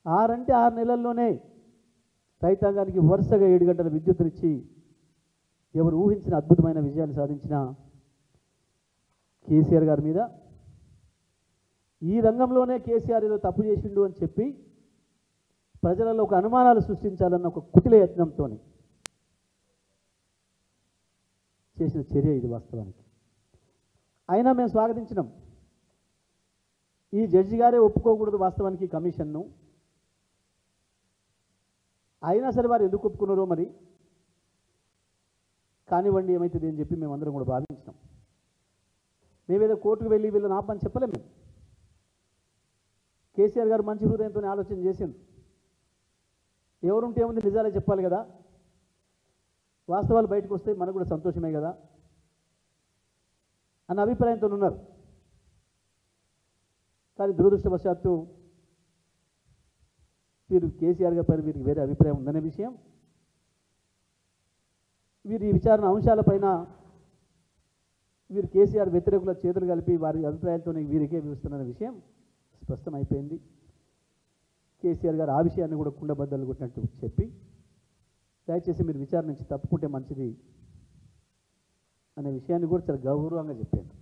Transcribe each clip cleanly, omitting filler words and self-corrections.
6 నెలల్లోనే రైతాంగానికి వరుసగా 7 గంటల విద్యుత్తునిచ్చి ఎవరు ఊహించిన అద్భుతమైన విజయాన్ని సాధించిన కేసీఆర్ గారి మీద ఈ రంగంలోనే కేసీఆర్ ఏదో తప్పు చేసిండు అని చెప్పి ప్రజలలో ఒక అనుమానాలు సృష్టించాలన్న ఒక కుటిల యత్నంతో చేసిన చర్య ఇది వాస్తవానికి. అయినా మేము స్వాగతించినాం. ఈ జడ్జి గారే ఒప్పుకోకూడదు వాస్తవానికి కమిషన్ను. అయినా సరే వారు ఎందుకు ఒప్పుకున్నారో మరి కానివ్వండి ఏమైతుంది అని చెప్పి మేమందరం కూడా భావించినాం. మేమేదో కోర్టుకు వెళ్ళి వీళ్ళని ఆపని చెప్పలేము. మేము కేసీఆర్ గారు మంచి హృదయంతో ఆలోచన చేసింది. ఎవరుంటే ఏముంది, నిజాలే చెప్పాలి కదా, వాస్తవాలు బయటకు వస్తే మనకు కూడా సంతోషమే కదా అన్న అభిప్రాయంతో ఉన్నారు. కానీ దురదృష్టవశాత్తు వీరు కేసీఆర్ గారి పైన వీరికి వేరే అభిప్రాయం ఉందనే విషయం, వీరి విచారణ అంశాలపైన వీరు కేసీఆర్ వ్యతిరేకుల చేతులు కలిపి వారి అభిప్రాయాలతో వీరికే వివరిస్తున్న విషయం స్పష్టమైపోయింది. కేసీఆర్ గారు ఆ విషయాన్ని కూడా కుండబద్దలు కొట్టినట్టు చెప్పి దయచేసి మీరు విచారణ నుంచి తప్పుకుంటే మంచిది అనే విషయాన్ని కూడా చాలా గౌరవంగా చెప్పాను.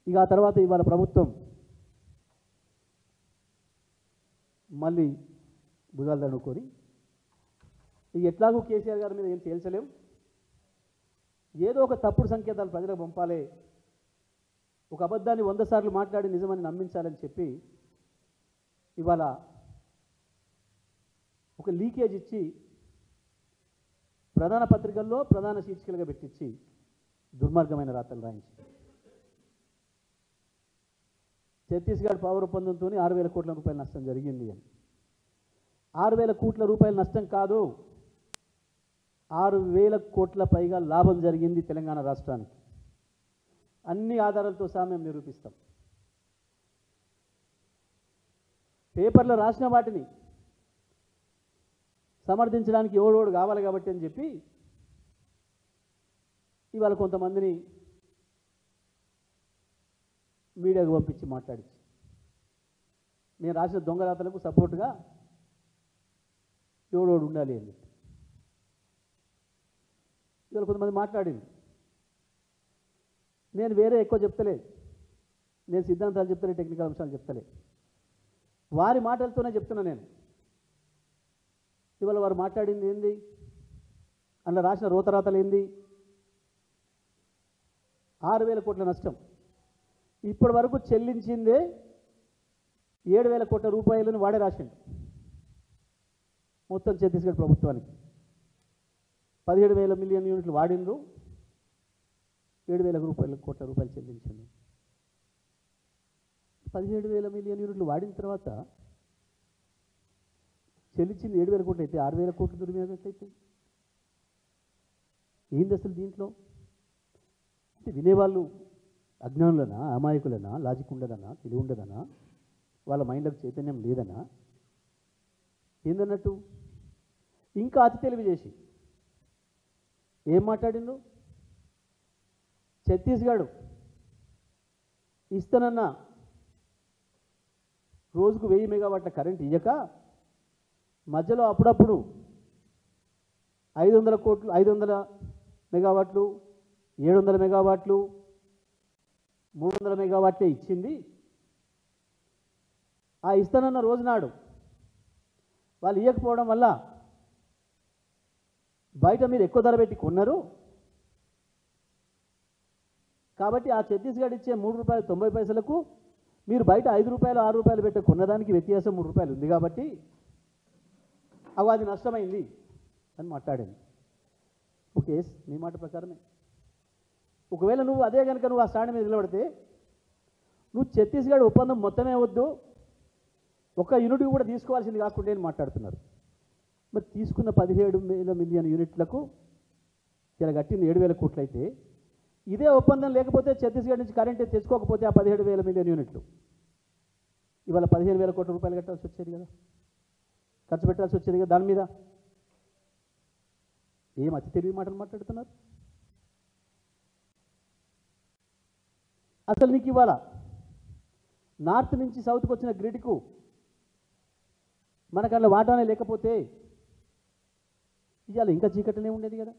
ఇక ఆ తర్వాత ఇవాళ ప్రభుత్వం మళ్ళీ భుజాలు తడుకొని ఇక ఎట్లాగూ కేసీఆర్ గారి మీద ఏం తేల్చలేం, ఏదో ఒక తప్పుడు సంకేతాలు ప్రజలకు పంపాలి, ఒక అబద్ధాన్ని 100 సార్లు మాట్లాడి నిజమని నమ్మించాలని చెప్పి ఇవాళ ఒక లీకేజ్ ఇచ్చి ప్రధాన పత్రికల్లో ప్రధాన శీర్షికలుగా పెట్టించి దుర్మార్గమైన రాతలు రాయించి ఛత్తీస్గఢ్ పవర్ ఒప్పందంతో 6,000 కోట్ల రూపాయల నష్టం జరిగింది అని. 6,000 కోట్ల రూపాయల నష్టం కాదు, 6,000 కోట్ల పైగా లాభం జరిగింది తెలంగాణ రాష్ట్రానికి. అన్ని ఆధారాలతో సహా మేము నిరూపిస్తాం. పేపర్లో రాసిన వాటిని సమర్థించడానికి ఎవడోడు కావాలి కాబట్టి అని చెప్పి ఇవాళ కొంతమందిని మీడియాకు పంపించి మాట్లాడించి నేను రాసిన దొంగ రాతలకు సపోర్ట్గా ఎవడోడు ఉండాలి అని చెప్పి ఇవాళ కొంతమంది మాట్లాడింది. నేను వేరే ఎక్కువ చెప్తలే, నేను సిద్ధాంతాలు చెప్తలే, టెక్నికల్ అంశాలు చెప్తలే, వారి మాటలతోనే చెప్తున్నా నేను. ఇవాళ వారు మాట్లాడింది ఏంది, అందులో రాసిన రోతరాతలు ఏంది, 6,000 కోట్ల నష్టం. ఇప్పటి వరకు చెల్లించిందే 7,000 కోట్ల రూపాయలను వాడే రాసిండు మొత్తం ఛత్తీస్గఢ్ ప్రభుత్వానికి. 17,000 మిలియన్ యూనిట్లు వాడిండ్రు, 7,000 కోట్ల రూపాయలు చెల్లించింది. 17,000 మిలియన్ యూనిట్లు వాడిన తర్వాత చెల్లించింది 7,000 కోట్లు అయితే 6,000 కోట్లు దుర్వినియోగం అయితే ఏంది అసలు దీంట్లో? అంటే వినేవాళ్ళు అజ్ఞానులనా, అమాయకులనా, లాజిక్ ఉండదనా, తెలివి ఉండదనా, వాళ్ళ మైండ్లకు చైతన్యం లేదనా, ఏందన్నట్టు? ఇంకా అతి తెలివి చేసి ఏం మాట్లాడిండు? ఛత్తీస్గఢ్ ఇస్తానన్న రోజుకు 1000 మెగావాట్ల కరెంట్ ఇయ్యక మధ్యలో అప్పుడప్పుడు 500 మెగావాట్లు, 700 మెగావాట్లు, 300 మెగావాట్లే ఇచ్చింది. ఆ ఇస్తానన్న రోజునాడు వాళ్ళు ఇవ్వకపోవడం వల్ల బయట మీరు ఎక్కువ ధర పెట్టి కొన్నారు కాబట్టి ఆ ఛత్తీస్గఢ్ ఇచ్చే ₹3.90 మీరు బయట ₹5, ₹6 పెట్టి కొన్నదానికి వ్యత్యాసం ₹3 ఉంది కాబట్టి అది నష్టమైంది అని మాట్లాడింది. ఓకే, నీ మాట ప్రకారమే. ఒకవేళ నువ్వు అదే కనుక నువ్వు ఆ స్టాండ్ మీద నిలబడితే నువ్వు ఛత్తీస్గఢ్ ఒప్పందం మొత్తమే వద్దు, ఒక్క యూనిట్ కూడా తీసుకోవాల్సింది కాకుండా అని మాట్లాడుతున్నారు. మరి తీసుకున్న 17,000 మిలియన్ యూనిట్లకు ఇలా కట్టింది 7,000 కోట్లు అయితే ఇదే ఒప్పందం లేకపోతే ఛత్తీస్గఢ్ నుంచి కరెంట్ తెచ్చుకోకపోతే ఆ 17,000 మిలియన్ యూనిట్లు ఇవాళ 15,000 కోట్ల రూపాయలు కట్టాల్సి వచ్చేది కదా, ఖర్చు పెట్టాల్సి వచ్చేది కదా. దాని మీద ఏం అతి తెలివి మాటలు మాట్లాడుతున్నారు? అసలు నీకు ఇవాళ నార్త్ నుంచి సౌత్కి వచ్చిన గ్రిడ్కు మనకు అందులో వాటానే లేకపోతే ఇవాళ ఇంకా చీకటనే ఉండేది కదా.